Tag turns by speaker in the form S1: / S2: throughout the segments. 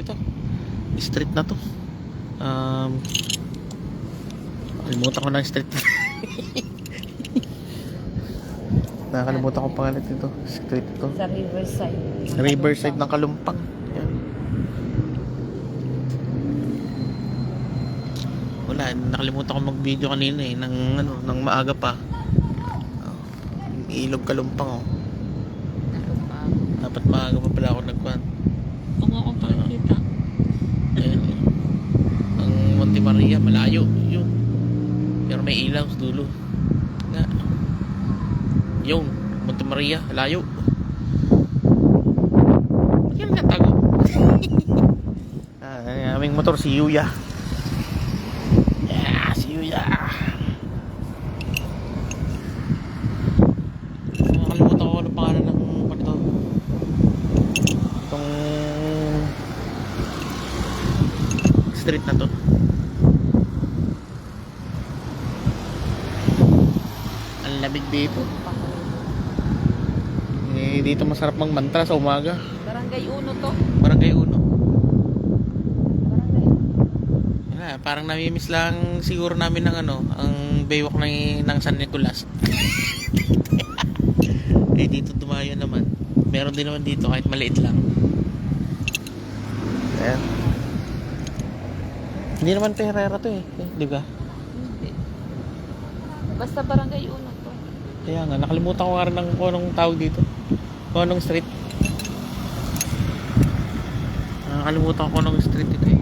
S1: ito? Street na to. Kalimutan ko ng street. Nakakalimutan ko pangalan nito. Street ito.
S2: Sa Riverside.
S1: Riverside ng Kalumpang. Yan. Wala, nakalimutan ko mag-video kanina eh ng maaga pa. Ilog Kalumpang oh. Dapat maaga pa pala ako nagkuhan.
S2: Kung ako pakikita.
S1: Ayan eh. Ang Monte Maria, malayo yun. Pero may ilaw sa dulo. Nga. Yun, Monte Maria, malayo. Yan nga tago. Aming motor si Yuya. Yeah, si Yuya. Nakalimutan ko ano pangalan ng ito. Itong street na to. Ang lamig dito. Eh, dito masarap magmantra sa umaga.
S2: Barangay Uno to.
S1: Barangay Uno.
S2: Barangay.
S1: Wala, parang namimiss lang siguro namin ng ang baywalk ng San Nicolas. Eh dito dumayo naman. Meron din naman dito kahit maliit lang. Ayan. Hindi naman Herrera to eh, di ba?
S2: Hindi. Basta Barangay Uno to.
S1: Kaya nga, nakalimutan ko nga rin kung anong tawag dito. Kung anong street. Nakalimutan ko kung anong street ito eh.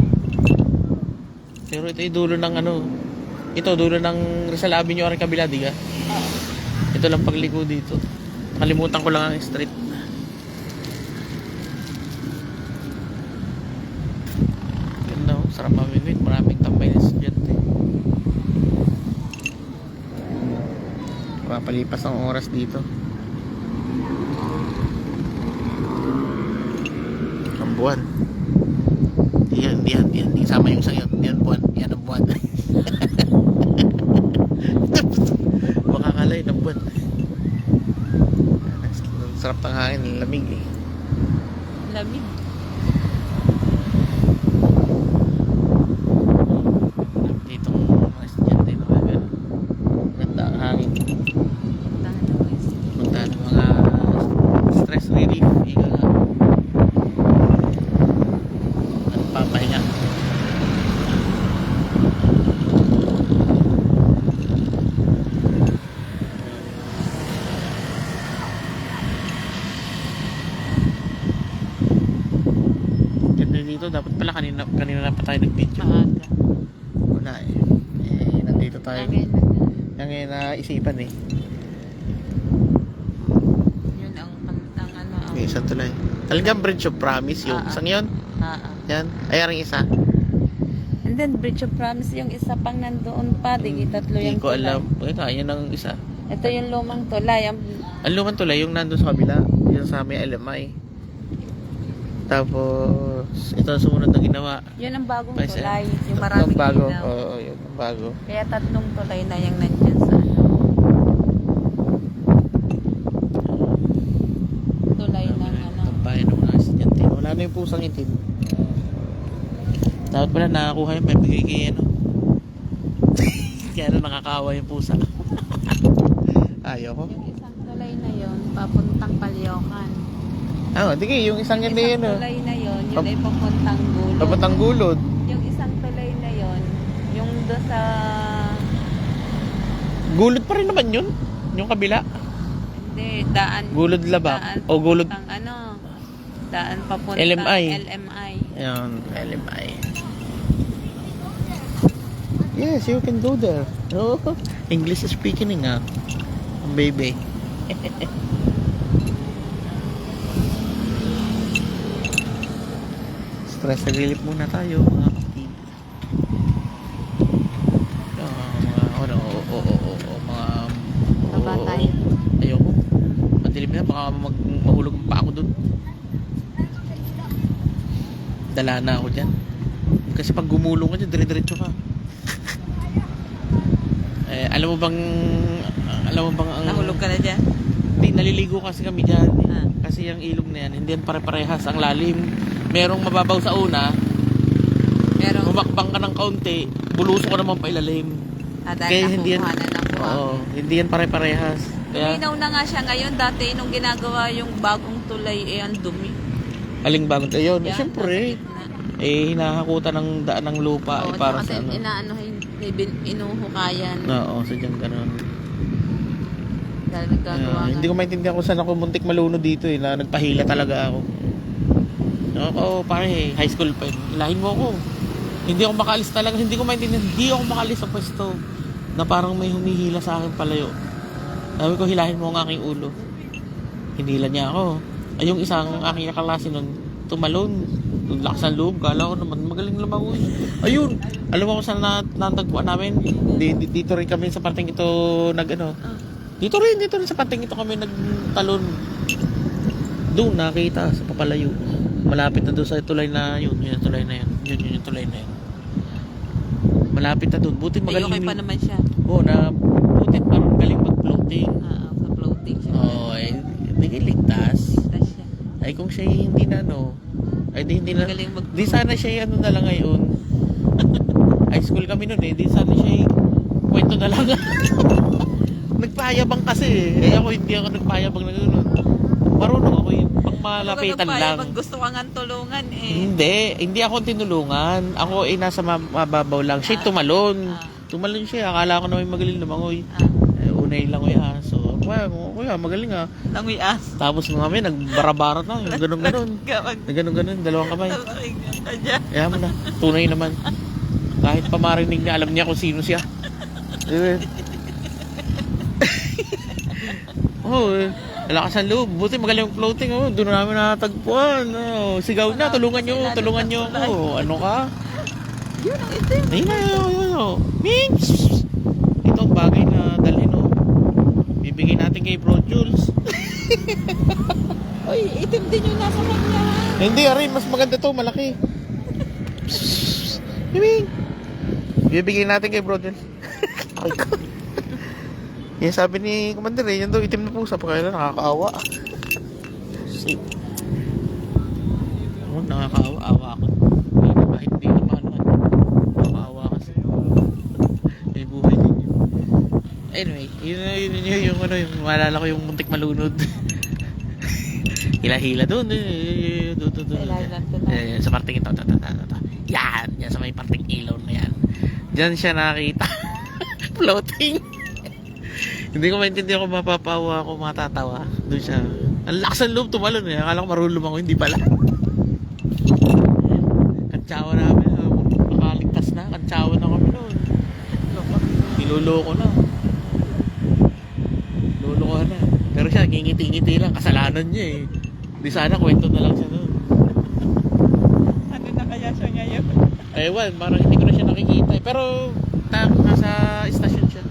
S1: Pero ito yung dulo ng ito, dulo ng Rizal Avenue o kabila, di ka? Ito lang pagligo dito. Nakalimutan ko lang ang street. Ganda oh, sarap mamimit. Maraming tambay na estudyante. Papalipas ang oras dito. Ang buwan. Yan. Isama yung isang yun. Yan buwan. Yan ang buwan. Makakalay ng buwan. Sarap ng hangin. Lamig eh.
S2: Lamig.
S1: Dito mga estudyante na kagano. Ganda ang hangin. Puntahan ng mga stress relief. Ika nga. At papahinga. Ganda dito. Dapat pala kanina na pa tayo nag-video.
S2: Maaga.
S1: Wala eh. Nandito tayo. Ngayon naisipan eh.
S2: Yun ang
S1: May isang tulay. Talagang Bridge of Promise yung isang yun. Yan. Ay, ang isa.
S2: And then Bridge of Promise yung isa pang nandoon pa. Digi tatlo
S1: Hindi
S2: yung
S1: ko
S2: tulay.
S1: alam. Ito, yan ang isa.
S2: Ito yung lumang tulay.
S1: Ang lumang tulay, yung nandun sa kabila. Yung sa may LMI. Tapos, ito ang sumunod na ginawa.
S2: Yun ang bagong
S1: May
S2: tulay. Yung
S1: Ang
S2: maraming
S1: bago.
S2: ilaw.
S1: Oo, yun. Ang bago.
S2: Kaya tatlong tulay na yung nandyan sa tulay ng
S1: Tampayan ng mga estudyante. Wala na yung pusang itim. Dapat pala nakakuha yung may bigay kay Kaya nakakawa yung pusa. Ayaw ko.
S2: Yung isang tulay na yun, papuntang Caloocan.
S1: Di kayo, yung isang yun na yun.
S2: Isang tulay na yun, yun ay papuntang Gulod.
S1: Papuntang Gulod.
S2: Yung isang tulay na yun, yung doon sa...
S1: Gulod pa rin naman yun. Yung kabila.
S2: Hindi, daan.
S1: Gulod Labak.
S2: Daan
S1: O Gulod.
S2: papuntang daan papuntang
S1: LMI.
S2: LMI.
S1: Ayan, LMI. Yes, you can go there. Oh, English speaking nga. Baby. Stress relief muna tayo, mga kapatid.
S2: Baba tayo.
S1: Ayoko. Madilim na, baka mahulog pa ako dun. Dala na ako dyan. Kasi pag gumulong ka dyan, dire-diretso ka. Alam mo bang ang...
S2: Nahulog ka na dyan?
S1: Hindi, naliligo kasi kami dyan.
S2: Ah.
S1: Kasi yung ilog na yan, hindi yan pare-parehas. Ang lalim. merong mababaw sa una,
S2: Pero,
S1: humakbang ka ng kaunti, buluso ka naman pa ilalim. Kaya
S2: dahil
S1: hindi yan,
S2: nakukuha na ng buhangin.
S1: oo, hindi yan pare-parehas. Kaya,
S2: Minaw na nga siya ngayon. Dati nung ginagawa yung bagong tulay, ang dumi.
S1: aling bagong tayo.
S2: Yan,
S1: Siyempre,
S2: nasa gitna.
S1: hinahakutan ng daan ng lupa.
S2: Oo,
S1: Para
S2: kasi
S1: sa ano.
S2: inuhukayan.
S1: Oo, sadyang ganun.
S2: Dahil nagkagawa nga.
S1: Hindi ko maintindihan kung saan ako muntik malunod dito na nagpahila talaga ako. Ako, pare, high school pa yun. Ilahin mo ako. Hindi ako makaalis talaga. Hindi ko maintindihan. Hindi ako makaalis sa pwesto na parang may humihila sa akin palayo. Sabi ko, hilahin mo ang aking ulo. Hinila niya ako. Ay, yung isang aking kaklase nun, tumalon. Lakas ng loob. Kala ko naman, magaling lumangoy. Ayun. Alam mo kung saan natagpuan namin? Dito rin kami sa parteng ito Dito rin sa parteng ito kami nagtalon. Doon nakita sa papalayo. Malapit na doon sa tulay na yun. Yun yung tulay na yun. Yun yung tulay na yun. Malapit na doon. Buti magaling.
S2: Okay pa naman siya.
S1: Oo, buti parang galing mag-floating.
S2: Sa floating siya.
S1: Oo, hindi ligtas.
S2: Ligtas siya.
S1: Ay kung siya hindi na hindi na.
S2: Magaling
S1: Di sana siya na lang ngayon. High school kami noon di sana siya kwento na lang. Nagpayabang kasi ako hindi ako nagpayabang na gano'n. Marunong ako yung pagmalapitan lang.
S2: Gusto ka nga tulungan
S1: Hindi ako tinulungan. Ako nasa mababaw lang. Siya tumalon. Tumalon siya. Akala ko na may magaling lumangoy. Unay lang ko so, kuya, magaling
S2: Langoy as.
S1: Tapos nung kami, nagbarabara na. Yung ganun-ganun. Ganun-ganun. Dalawang kamay. Kaya mo na. Tunay naman. Kahit pa marinig niya, alam niya kung sino siya. Diba? Lakas ang loob. Buti magaling floating. Doon namin natagpuan. Sigaw na. Tulungan nyo ako. Ano ka?
S2: Yun ang itim.
S1: Ayun na. Mings! Ito ang bagay na dalhin. Bibigay natin kay Bro Jules.
S2: Uy, itim din yung nasa kanya.
S1: Hindi, aray. Mas maganda to. Malaki. Ming! Bibigay natin kay Bro Jules. Ay ko. Yan sabi ni Commander yan daw itim na pusa pa kaya nakakaawa. Shit. Nakakaawa. Awa ako. Kahit hindi naman. Nakakaawa kasi. May buhay din yun. Anyway, yun yung maalala ko yung muntik malunod. Hila-hila doon. Sa parting ito. Yan sa may parting ilaw na yan. Diyan siya nakita. Floating. Hindi ko maintindihan kung mapapawa ako, matatawa. Doon siya. Ang lakas ng loob tumalon Akala ko marunong ako, hindi pala. Kantsawa namin. Nakaligtas na. Kantsawa na kami noon. Niloloko na. Loloko na. Pero siya, ngingiti-ngiti lang. Kasalanan niya Di sana, kwento na lang siya noon.
S2: Ano na kaya siya ngayon?
S1: Ewan, parang hindi ko na siya nakikita. Pero, nasa istasyon siya.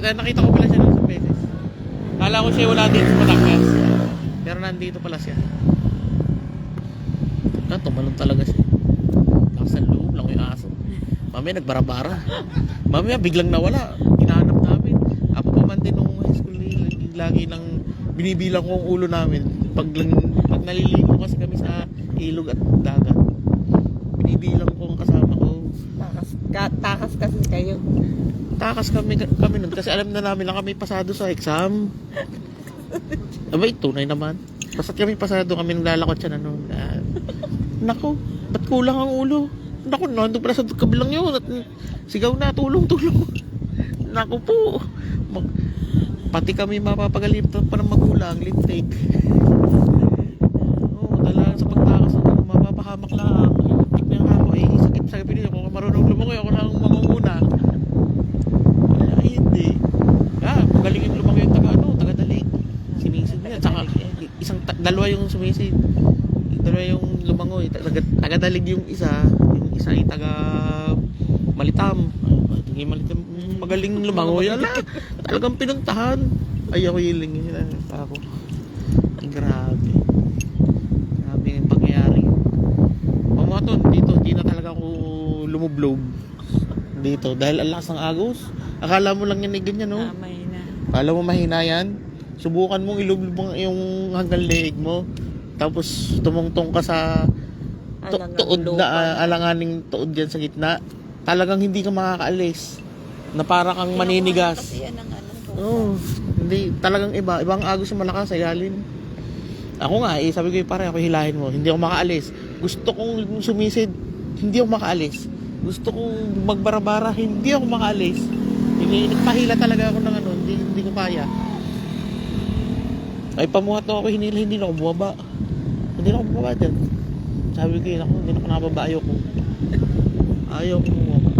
S1: Nakita ko pala siya noon sa beses. Kala ko siya wala dito sa Batangas. Pero nandito pala siya. Tumalon talaga siya. Lakas ng loob lang yung aso. Mamaya nagbarabara. Mamaya biglang nawala. Hinahanap namin. Ako pa man din nung high school lagi lang binibilang ko ang ulo namin. Pag naliligo kasi kami sa ilog at dagat. Binibilang ko ang kasama ko.
S2: Takas kasi kayo.
S1: Takas kami nun kasi alam na namin na kami pasado sa exam. Abay, tunay naman. Basta't kami pasado, kami naglalakot siya na noon. Naku, ba't kulang ang ulo? Naku, nandun pala sa kabilang yun. At sigaw na, tulong. Naku po. Pati kami mapapagalitan pa ng magulang, lintik. Dala sa pagtakas, mapapahamak lang. Lintik na yung ako. Sakit sa pinili ko. Kung marunong lumangoy, ako lang mangunguna. Hindi. Magaling yung lumangoy yung taga-dalig. Sinisid niya. Tsaka, dalawa yung sumisid. Dalawa yung lumangoy. Taga-dalig yung isa. Yung isa ay taga-malitam. Malitam. Magaling lumangoy. Talagang pinuntahan. Ay, ako hiling. Ako. Grabe. Grabe yung pangyayari. Pamaton, dito. Hindi na talaga ako lumublob. Dito. Dahil ang lakas ng agos. Akala mo lang yan ay ganyan, no?
S2: Mahina.
S1: Akala mo mahina yan? Subukan mong ilublob yung hanggang leeg mo. Tapos tumungtong ka sa tuod na alanganing tuod dyan sa gitna. Talagang hindi ka makakaalis. Na para kang maninigas.
S2: Kasi yan ang
S1: Oo. Hindi, talagang iba. Ibang agos yung malakas sa ilalim. Ako nga, sabi ko pare, ako hilahin mo. Hindi ako makaalis. Gusto kong sumisid. Hindi ako makaalis. Gusto kong magbarabara. Hindi ako makaalis. Nagpahila talaga ako ng hindi ko kaya. Ay, pamuhat na ako, hinila, hindi na ako bumaba. Hindi na ako bumaba dyan. Sabi ko, hindi na ako nakababa, ayoko. Ayaw ko bumaba.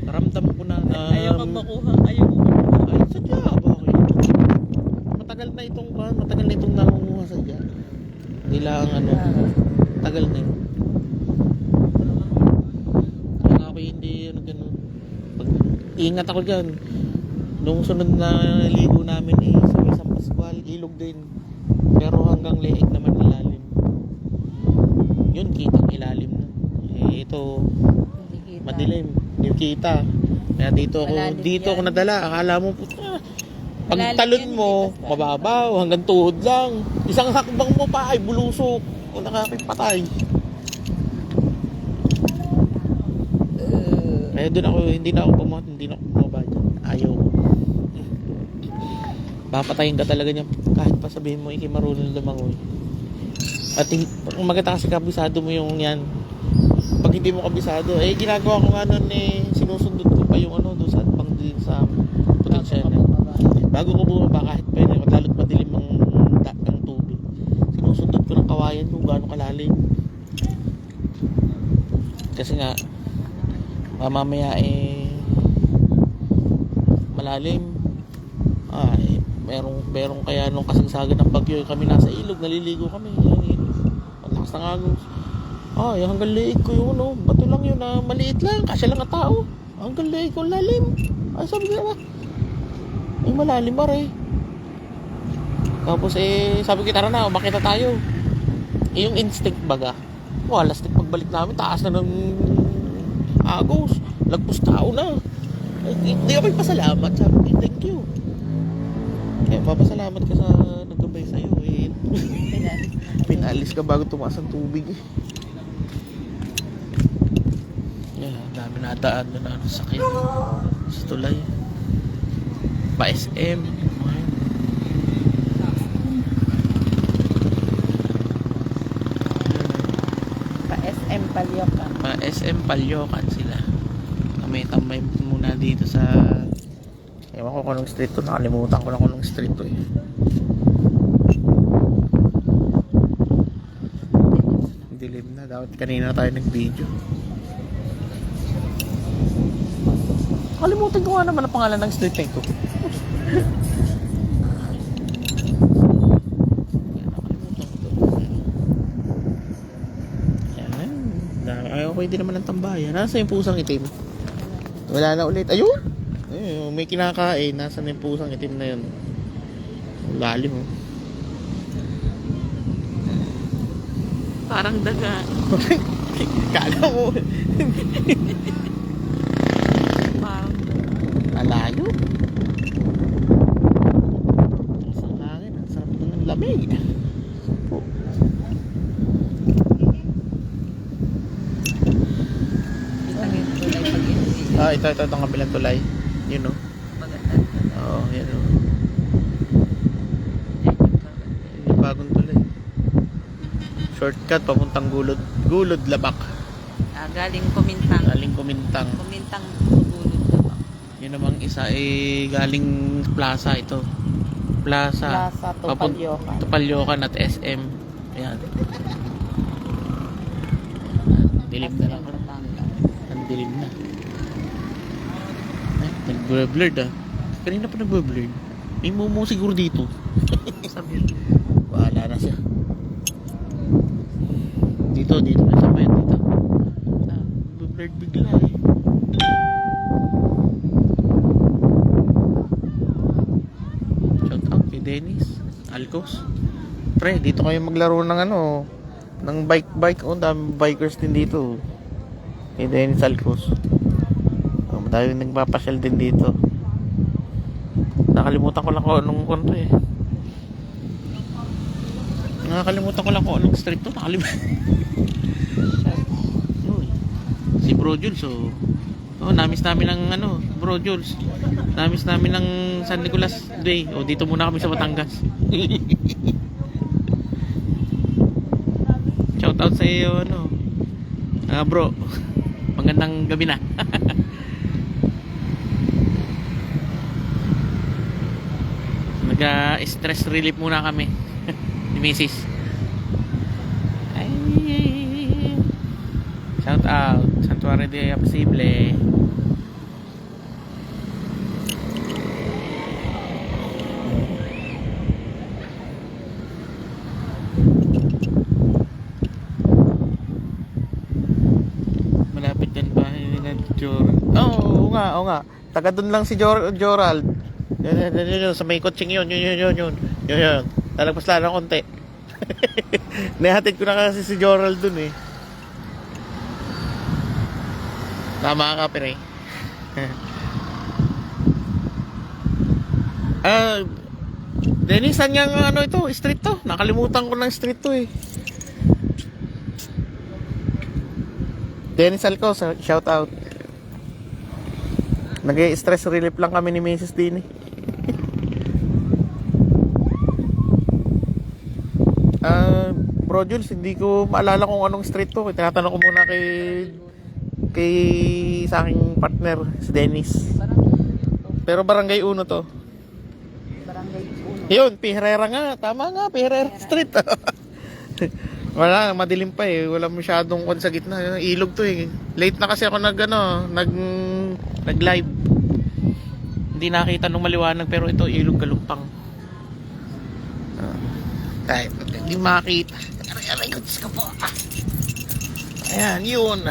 S1: Naramdam ko na
S2: ayaw kang makuha, ayaw mo.
S1: Ay, sadya, bakit? Matagal na itong nangunguha sadya. Nila ang tagal na yun. Kaya ako hindi, ganun. Ingat ako dyan. Nung sunod na ligo namin sa may San Pascual, ilog din. Pero hanggang leeg naman ilalim. Yun, kitang ilalim na. Ito, madilim. Hindi kita. Kaya dito ako nadala. Akala mo, pag talon mo, mababaw, hanggang tuhod lang. Isang hakbang mo pa ay bulusok. O nakakipatay. Kaya doon ako, hindi na ako bumaba dyan. Ayaw ko. Papatayin ka talaga niya kahit pa sabihin mo marunong lumangoy. At kung maganda kasi kabisado mo yung yan. Pag hindi mo kabisado, ginagawa ko nga nun sinusundot ko pa yung doon sa pang din sa potential. Bago ko bumaba kahit pa yun, lalo't madilim ang tubig. Sinusundot ko ng kawayan kung gaano kalalim. Kasi nga mamaya malalim. Merong kaya nung kasagsagan ng bagyo kami nasa ilog, naliligo kami. Malakas ng agos. Hanggang leeg ko yung bato lang yun na maliit lang, kasya lang ang tao. Hanggang leeg ko lalim. Ay, sabi ko naman, malalim ba rin. Tapos sabi ko, tara na, makita tayo. Yung instinct baga, lastik pagbalik namin, taas na ng agos, lagpos tao na. Hindi kami pasalamat, sabi ko, thank you. Kaya papasalamat ka sa naggabay sa'yo pinalis ka bago tumaas ang tubig dami na daan na sakit sa tulay pa SM pa SM Palyokan sila tambay muna dito sa ewan ko kung anong street to. Nakalimutan ko na kung anong street to Dilim na. Dapat kanina tayo nag-video. Kalimutan ko nga naman ang pangalan ng street na ito. Ayaw ko hindi naman ng tambayan. Nasa yung pusang itim? Wala na ulit. Ayun! May kinakain, nasa na yung pusang itim na yun. Lalim
S2: Parang daga.
S1: Kala mo.
S2: Parang
S1: alayo. Sa langit, ang sarap ng lamig. Ito ang kabilang tulay. Yun Oo, yan yung bagong tulay. Shortcut papuntang Gulod Labak.
S2: Galing Kumintang.
S1: Kumintang
S2: Gulod Labak.
S1: Yun namang isa galing Plaza ito. Plaza Tupalyokan at SM. Ayan. Dilim na lang. Ang dilim na. Nag-blurred Kanina pa nag-blurred. May mumu siguro dito.
S2: Sabi.
S1: Wala na siya. Dito. Sabay dito. Nag-blurred bigla Shout out kay Dennis Alcos. Pre, dito kayo maglaro ng ng bike. Dami bikers din dito. Kay Dennis Alcos. Dahil nagpapasyal din dito. Nakalimutan ko lang kung anong konto Nakakalimutan ko lang kung anong street to. si Bro Jules, oh. Oh, namis namin ng ano, Bro Jules. Namis namin ng San Nicolas Day. Oh, dito muna kami sa Batangas. Shout out sa iyo, ano. Bro. Magandang gabi na. Nag-stress relief muna kami ni Mrs. Ay. Shout out Santuario de Apasible. Malapit yan ba ni Joral? Oo nga. Taga doon lang si Jorald. Yun, sa may kutsing yun. Talagpas lang ng konti. Nahatid ko na kasi si Jorald dun eh. Tama ka, pre. Dennis, saan yung ano ito? Street to? Nakalimutan ko ng street to eh. Dennis Alco, shout out. Nag-stress relief lang kami ni Mrs. Dini. Bro Jules, hindi ko maalala kung anong street to. Tinatanong ko muna kay sa aking partner, si Dennis. Pero Barangay 1 to.
S2: Barangay 1.
S1: Yun, Piherera nga. Tama nga, Piherera Street. Wala, madilim pa eh. Wala masyadong kon sa gitna. Ilog to eh. Late na kasi ako nag-live. Hindi nakita nung maliwanag pero ito ilog Galumpang. Kahit hindi makita. Aray, guts ka po. Ayan, yun.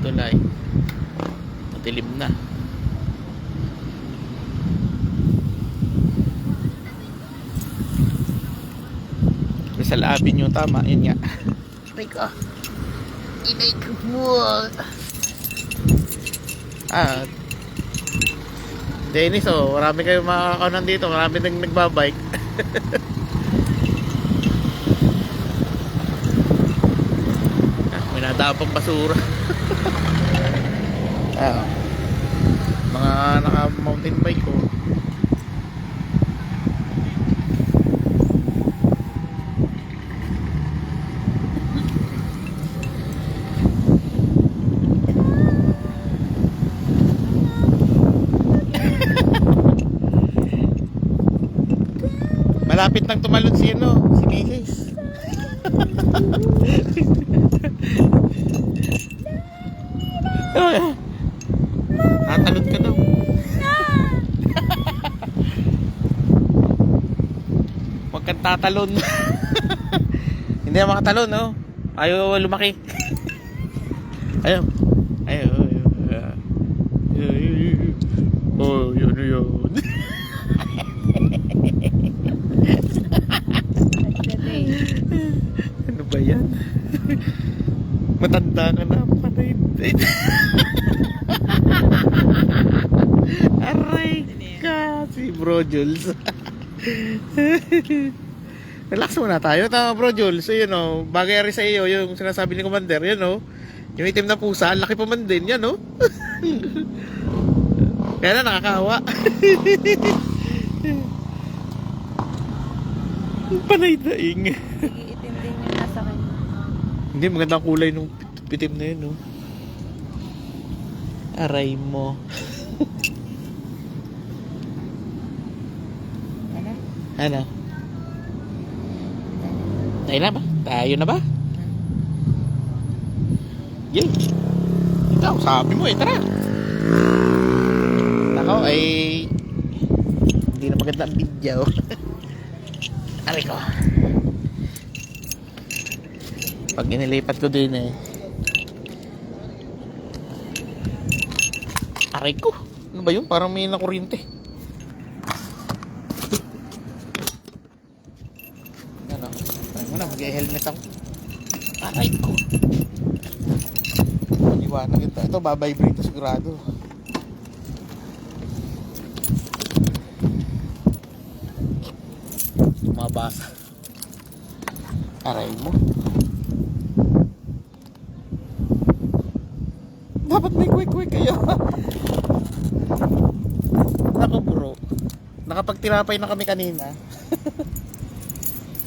S1: Tulay. Madilim na. Rizal Avenue, tama, yun nga. Teka. Inay ko mo. Dennis, oh, marami kayong makakakanan dito. Marami nang nagbabike. May natapang basura. Mga naka-mountain bike ko. Malapit nang tumalon si Mrs. Tatalon ka daw. Huwag kang tatalon. Hindi na makatalon, no? Ayaw lumaki. Ayaw. Oh, yun. Ano ba yan? Matanda ka na, panay. Aray ka, si Bro Jules. Relax muna tayo, tama Bro Jules. So yun o, bagay sa iyo yung sinasabi ni Commander, yun o. Yung itim na pusa, ang laki pa man din, yan o. Kaya na nakakawa. Panay daing.
S2: Sige, itim din yung nasa kanya.
S1: Hindi, magandang kulay nung pitim na yun, no? Aray mo. Ano? Tayo na ba? Tayo na ba? Yay! Ikaw, sabi mo eh, tara! Ako ay hindi na maganda ang video. Aray ko. Pag inilipat ko din eh. Aray ko. Ano ba yun? Parang may nakuryente. Ano? Ay mo na, mag-helmet ako. Aray ko. Iwanan ito. Ito, babibrate ito sigurado. mabasa. Aray mo. Dapat may quick kayo. Nako bro. Nakapagtinapay na kami kanina.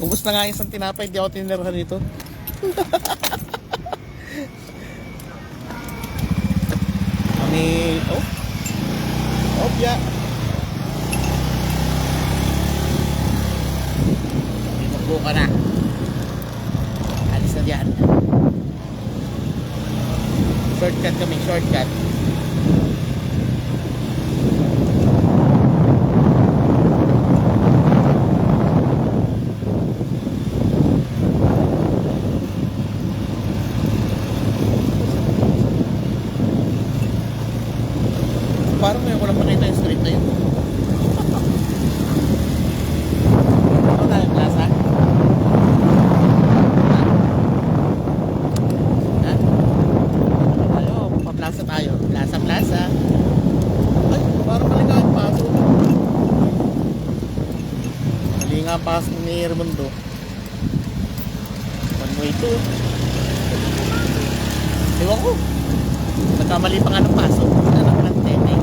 S1: Ubus na nga yung isang tinapay, di ako tinirahan dito. Yeah. Itakbo ka na. Alis na dyan. Shortcut kami, shortcut. Parang ngayon ko lang pakita yung street na yun. Ano tayo, plaza? Ha? Tayo, pa-plaza tayo. Plaza. Ay, parang malingaan paso. Malingaan paso ni Hermondo. One way to. Ewan ko. Nagkamali pa nga ng paso. Ano lang tene.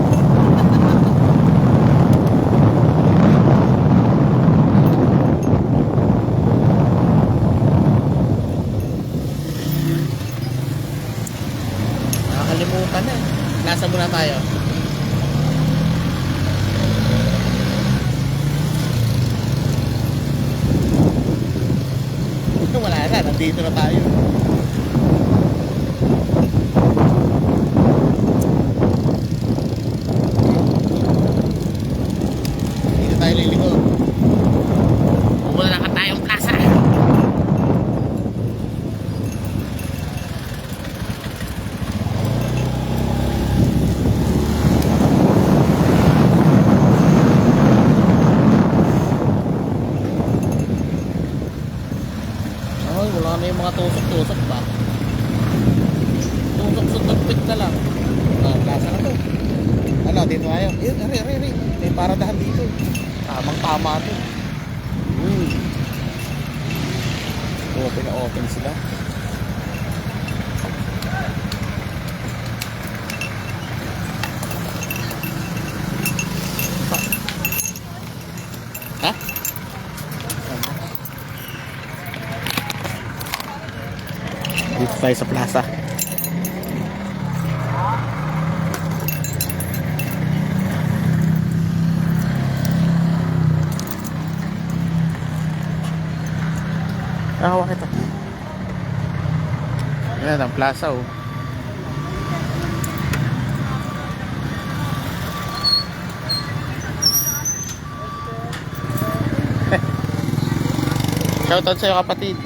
S1: Nakakalimutan na. Nasa muna tayo. Wala na. Nandito na tayo. Tayo liligo. Pupunta na tayong plaza. Ay, wala na yung mga tusok-tusok ba? Tusok-tusok na lang. Plaza na to. Ano, dito tayo. Ari. May paradahan dito. Tamang-tama ito. Open na open sila. Ha? Dito tayo sa plaza. Hawak ito. Yan ang plaza oh. Shoutout sa'yo kapatid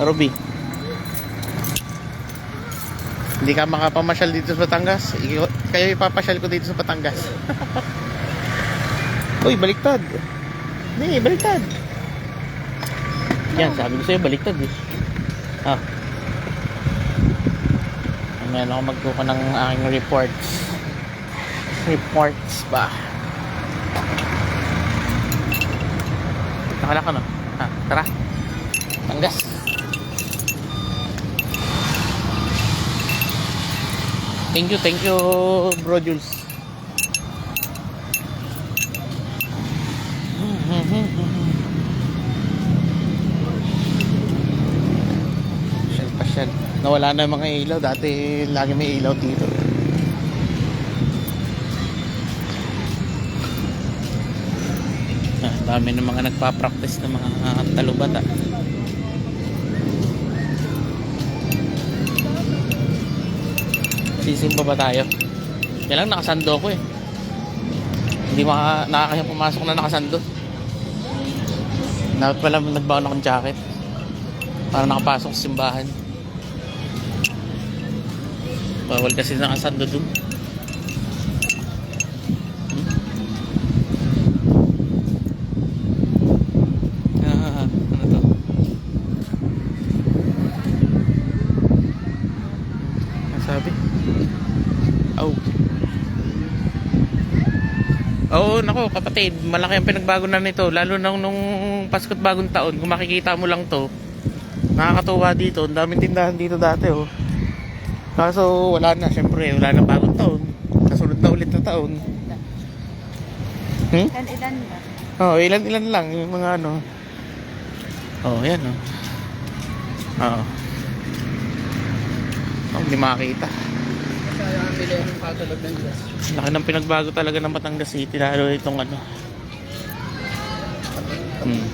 S1: Ruby. Hindi ka makapamasyal dito sa Batangas. Kayo ipapasyal ko dito sa Batangas. Uy, baliktad. Hindi, baliktad. Yan, sabi ko sa'yo, baliktad eh. Ah. Ayan ako magkuha ng aking reports. Reports ba? Nakala ka no? Ha, tara. Tanggas. Thank you, Bro Jules. Pasyal. Nawala na yung mga ilaw. Dati lagi may ilaw dito. Dami ng mga nagpa-practice ng mga talubata. Sisimba ba tayo? Kailang nakasando ko eh. Hindi nakakaya pumasok na nakasando. Dapat pala nagbaon akong jacket para nakapasok sa simbahan. Bawal kasi nakasando dun. Ano to? Ano sabi? Oo, nako kapatid, malaki ang pinagbago na nito. Lalo nung Pasko't Bagong Taon, kung makikita mo lang to, nakakatuwa dito. Ang daming tindahan dito dati, oh. Kaso wala na, syempre, wala na Bagong Taon. Kasunod na ulit na taon. Hmm?
S2: Ilan ba?
S1: Oh, ilan lang yung mga ano. Oh, yan oh. Oo. Oh, hindi makakita.
S3: Kaya ang bili ng katulog ng Diyos.
S1: Laki ng pinagbago talaga ng Batangas City, lalo itong ano. Hmm.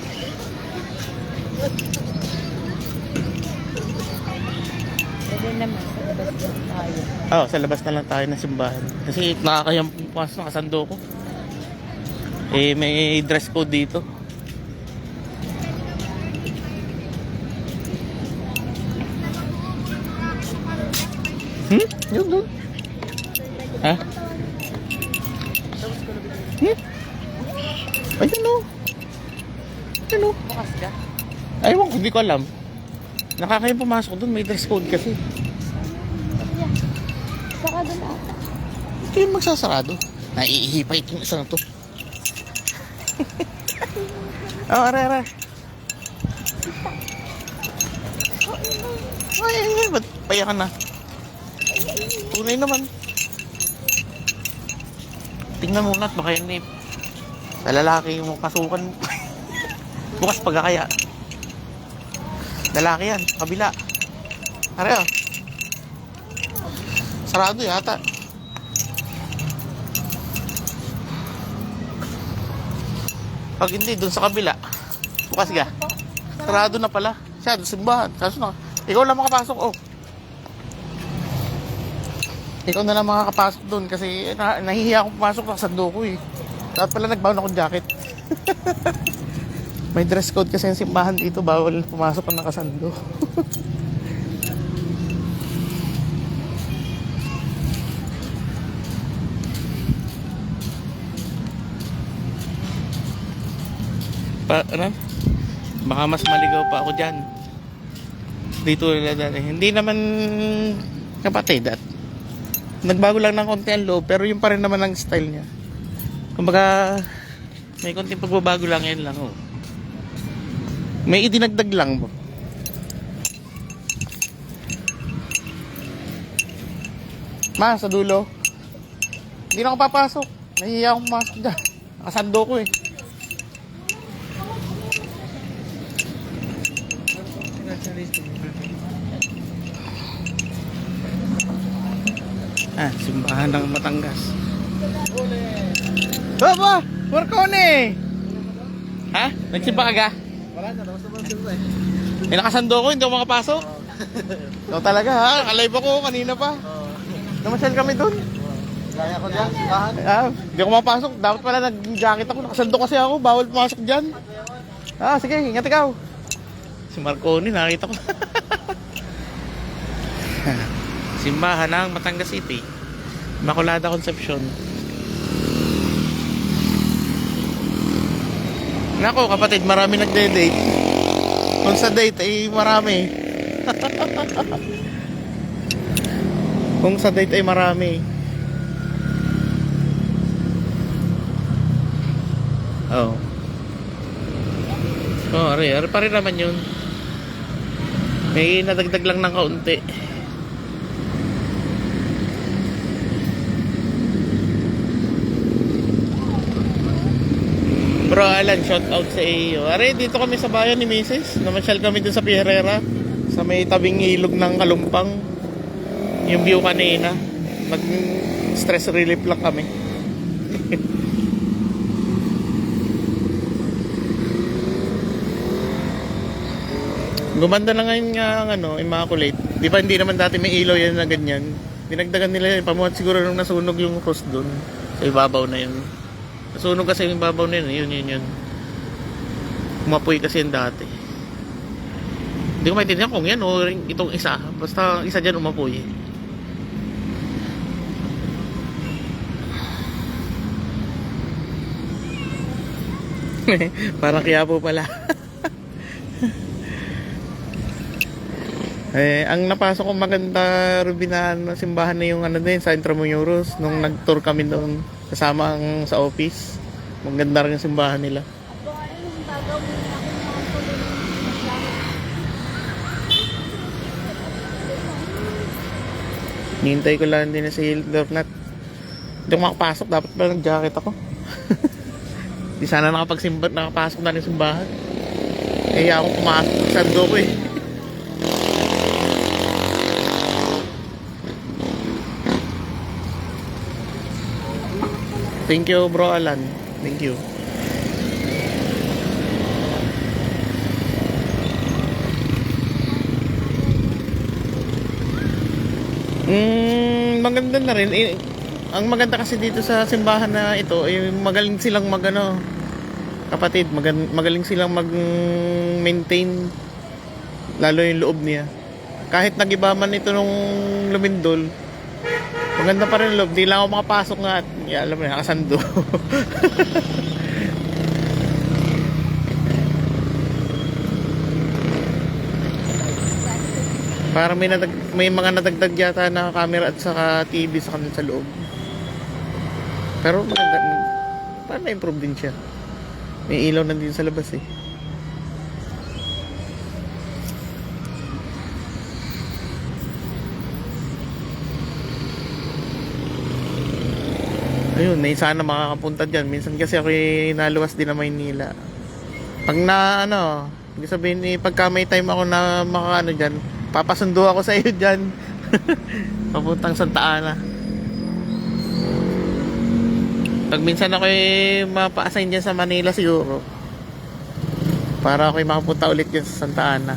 S2: Pwede naman sa labas lang tayo.
S1: Oh, sa labas na lang tayo ng simbahan. Kasi nakakayang pumasok ng kasando ko. Eh, may dress code dito. Yun doon. Ha? Ayun o. Ayun o.
S2: Bukas ka?
S1: Ayun, hindi ko alam. Nakakayang pumasok doon, may dress code kasi.
S2: Saka doon ata.
S1: Ito yung magsasarado. Naiihipa itong isang to. Oh, are. Ay, ba't payakan na? Tunay naman. Tingnan mo na't baka yan eh. Sa lalaki yung pasukan. Bukas pagkakaya. Lalaki yan, kabila. Are oh. Sarado yata. Pag hindi, dun sa kabila. Bukas ka. Sarado na pala. Siya, dun simbahan. Kaso na. Ikaw lang makapasok, oh. Ikaw na lang makakapasok dun kasi nahihiya akong pumasok sa sando ko, eh. Dapat pala nagbaon akong jacket. May dress code kasi yung simbahan dito. Bawal pumasok ng nakasando. Ano? Baka mas maligaw pa ako dyan. Dito nila dati. Hindi naman kapatid at nagbago lang ng konti ang loob pero yung pa rin naman ang style niya. Kumbaga may konting pagbabago lang yan lang, oh. May idinagdag lang mo. Ma, sa dulo. Hindi na ako papasok. Nahihiya akong pumasok dyan. Nakasando ko eh. Simbahan ng Batangas. Baba! Marcone! Ha? Nagsimba ka ga?
S3: Wala na, tapos naman sila eh.
S1: May nakasando ko, hindi ako makapasok. Ikaw talaga ha? Alive ako kanina pa. Namasyal kami dun.
S3: Kaya ko dyan, simbahan.
S1: Hindi ako makapasok. Dapat pala nag-jacket ako. Nakasando kasi ako. Bawal pumasok dyan. Sige, ingat ikaw. Si Marcone, nakita ko. Simbahan ng Batangas City. Immaculada Concepcion. Nako kapatid, marami nagde-date. Kung sa date ay marami. Kung sa date ay marami. Oh. Oh, are pa rin naman yun. May nadagdag lang ng kaunti. Bro Alan, shout out sa iyo. Are, dito kami sa bayan ni Mrs. Namasyal kami dun sa Pierrera. Sa may tabing ilog ng Kalumpang. Yung view kanina. Mag-stress relief lang kami. Gumanda na ngayon nga ang Immaculate. Di ba hindi naman dati may ilaw yan na ganyan. Dinagdagan nila yun. Pamuhat siguro nung nasunog yung cross doon. Sa ibabaw na yun. Nasunog kasi yung ibabaw na yun. Yun. Umapoy kasi yan dati. Hindi ko maintindihan kung yan o itong isa. Basta isa dyan umapoy. Parang Quiapo pala. Ang napasok kong maganda Rubinahan simbahan na yung din sa Intramuros nung nag-tour kami doon. Kasama ang sa office. Maganda rin yung simbahan nila. Nihintay ko lang din na si Lornat. Hindi ako makapasok. Dapat pala nag-jacket ako. Di sana nakapasok na rin simbahan. Kaya akong pumasok. Sando ko eh. Thank you, bro Alan. Thank you. Maganda na rin. Ang maganda kasi dito sa simbahan na ito, magaling silang kapatid, magaling silang mag-maintain lalo yung loob niya. Kahit nagiba man ito nung lumindol, maganda pa rin loob. Di lang ako makapasok nga at alam mo na, nakasando. Parang may mga nadagdag yata na camera at saka TV sa kanila sa loob. Pero maganda. Parang na-improve din siya. May ilaw na din sa labas eh. Ayun, may sana makakapunta dyan. Minsan kasi ako naluwas din na Maynila. Pag ibig sabihin pagka may time ako na makaano dyan, papasundo ako sa iyo dyan. Papuntang Santa Ana. Pag minsan ako mapa-assign dyan sa Manila siguro, para ako makapunta ulit dyan sa Santa Ana.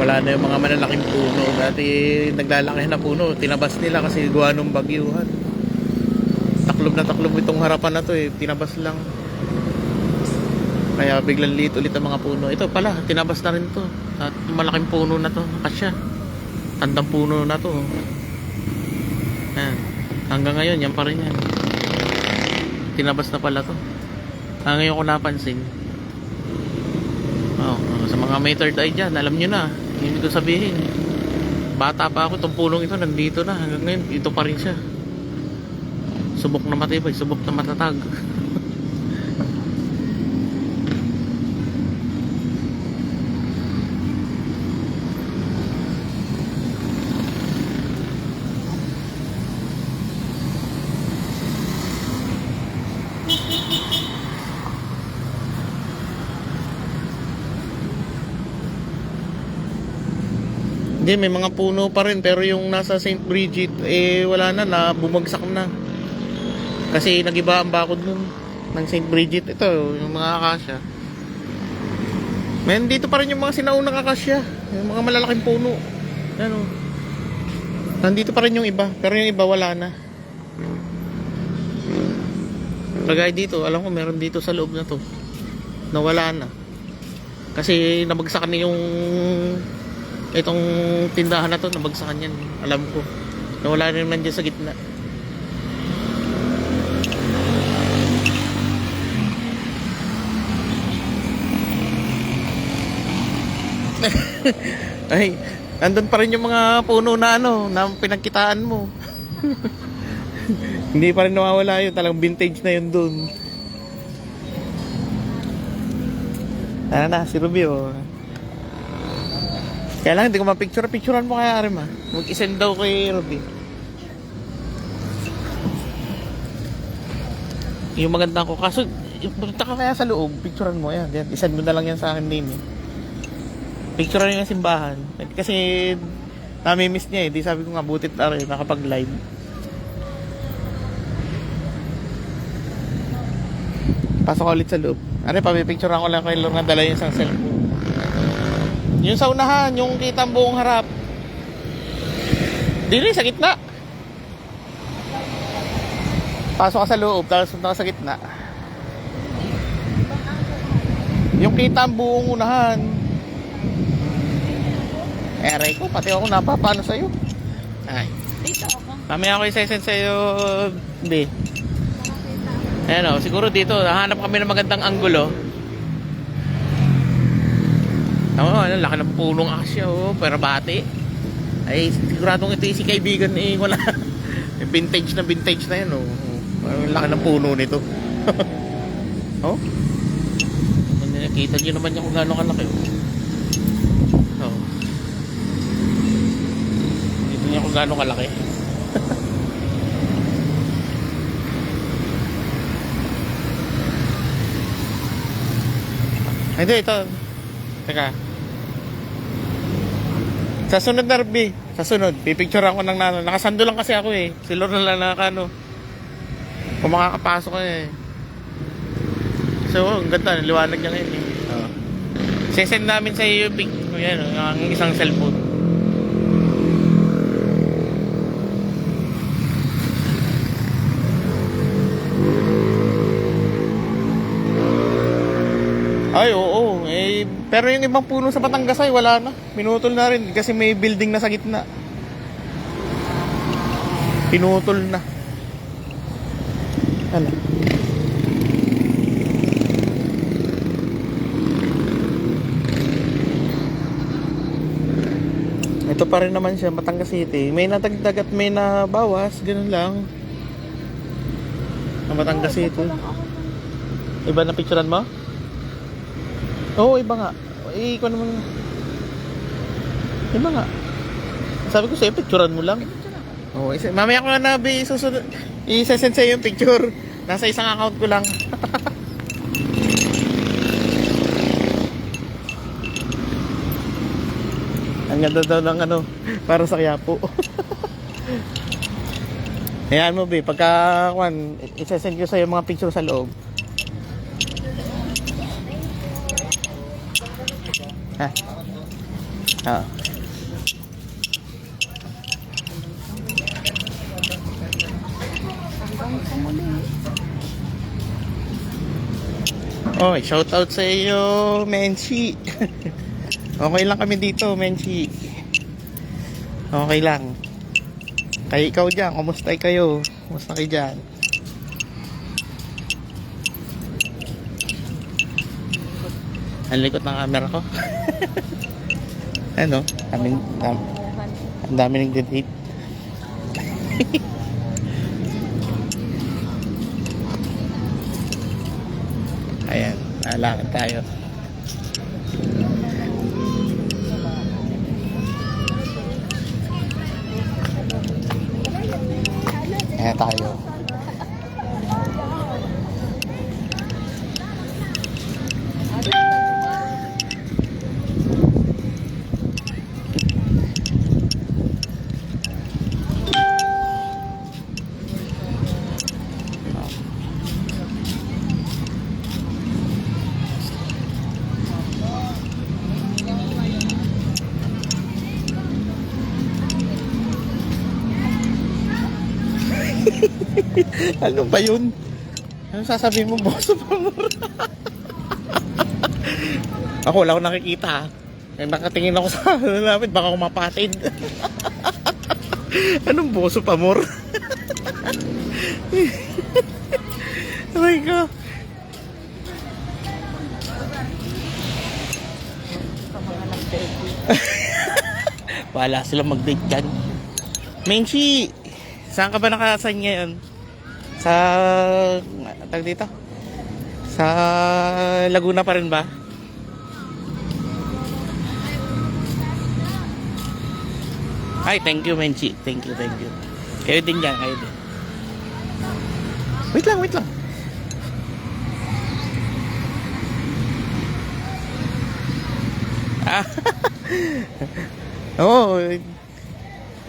S1: Wala na yung mga malalaking puno. Dati naglalaki na puno, tinabas nila kasi gawa ng bagyuhan. Taklob na taklob itong harapan na to eh, tinabas lang. Kaya biglang liit ulit ang mga puno. Ito pala, tinabas na rin to. At malaking puno na to, kasya. Tandang puno na to. Yan. Hanggang ngayon, yan pa rin yan. Tinabas na pala to. Ngayon ko napansin. Sa mga may third eye dyan, alam nyo na. Hindi ko sabihin. Bata pa ako, itong pulong ito nandito na. Hanggang ngayon, ito pa rin siya. Subok na matibay, subok na matatag. Hindi, may mga puno pa rin, pero yung nasa St. Bridget wala na, bumagsak na. Kasi nagiba ang bakod nun ng St. Bridget. Ito, yung mga akasya. Men, dito pa rin yung mga sinaunang akasya, yung mga malalaking puno. Ano, nandito pa rin yung iba, pero yung iba wala na. Kagaya dito, alam ko meron dito sa loob na to, nawala na. Kasi nabagsakan na yung itong tindahan na to, nabagsakan yan. Alam ko. Nawala rin man dyan sa gitna. Ay, nandun pa rin yung mga puno na na pinagkitaan mo. Hindi pa rin nawawala yun. Talagang vintage na yun dun. Tara na, si Ruby oh. Kaya lang, hindi ko mapicture-picturean mo kaya, Arima. Mag-isend daw kay Ruby. Yung maganda ko. Kaso, punta ka kaya sa loob, picturean mo. Yan, isend mo na lang yan sa akin din. Picturean yung simbahan. Kasi, nami-miss niya eh. Di sabi ko nga, butit na rin, nakapag-live. Pasok ulit sa loob. Are, papipicturean ko lang kay Lord na dala yung isang cellphone. Yung sa unahan, yung kita ang buong harap. Dili, sa gitna. Pasok ka sa loob, tapos punta ka sa gitna. Yung kita ang buong unahan. Aray ko, pati ako napapano sa'yo. Ay.
S2: Dito ako.
S1: Mamaya ako isa-send sa'yo, B. Ayan o, siguro dito, nahanap kami ng magandang anggulo. Ano, laki ng punong asya, oh, pero bati. Ay, siguradong ito yung si kaibigan eh, wala. Vintage na yan, oh. Ang laki ng puno nito. Oh? Nakita nyo naman yung kung gano'ng kalaki, oh. Oh. Nakita nyo kung gano'ng kalaki. Hindi, ito. Teka. Sa sunod na Rb. Sa sunod. Pipicturean ko ng nakasando lang kasi ako eh. Si Lord na lang nakano. Kung makakapasok ko eh. So, ang ganda. Liwanag niya ngayon eh. Oh. Sesend namin sa iyo yung picture. Yan, ang isang cellphone. Ay, oo. Eh, pero yung ibang puno sa Batangas ay wala na. Pinutol na rin kasi may building na sa gitna. Pinutol na. Ano? Ito pa rin naman siya, Batangas City. May nadagdag at may nabawas. Ganun lang. Ang Batangas City. Iba na picturean mo? Oo, iba nga. Ikaw naman. Iba nga. Sabi ko sa'yo, picturean mo lang. Oo, mamaya ko na susunod. I-send sa'yo yung picture. Nasa isang account ko lang. Ang ganda daw ng ano, para sa Quiapo. Ayan mo, B. Pagka, i-send ko sa'yo mga picture sa loob. Ha? Oo. Oh, shout out sa iyo, Menchi. Okay lang kami dito, Menchi. Okay lang. Kayo ikaw dyan, kumusta kayo? Kumusta kayo dyan? Ang likot ng camera ko. Ano? Ang dami nag-date. Ayan, alakad tayo. Ayan tayo. Ano ba yun? Ano sasabihin mo, boss? Ako, wala akong nakikita. Eh, nakatingin ako sa lapit, baka kumapatid. Anong boso pa, amor? Aray ko. Wala silang mag-date dyan. Menchi, saan ka ba nakasan ngayon? Sa tag dito? Sa Laguna pa rin ba? Ay, thank you, Menchi. Thank you. Kayo din dyan, kayo din. Wait lang. Oo.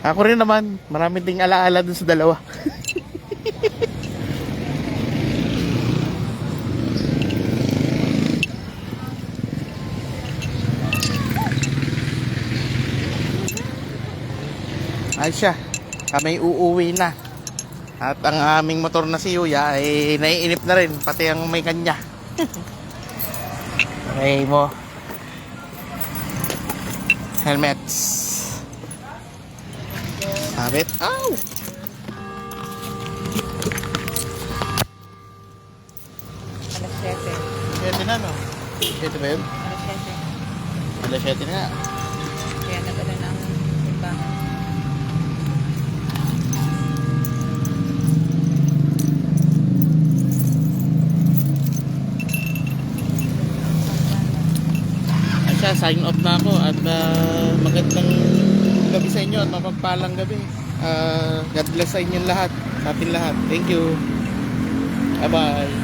S1: Ako rin naman. Marami ding alaala dun sa dalawa. Ay siya, kami uuwi na. At ang aming motor na si Yuya ay naiinip na rin, pati ang may kanya. Okay mo. Helmets. Sabit. Ow! na, no? 7 ba yun?
S2: Alas 7.
S1: 7 na nga.
S2: Kaya nagano na ang timbangan.
S1: At siya, sign off na ako at magandang gabi sa inyo at mapagpalang gabi. God bless sa inyong lahat, sa atin lahat. Thank you. Bye-bye.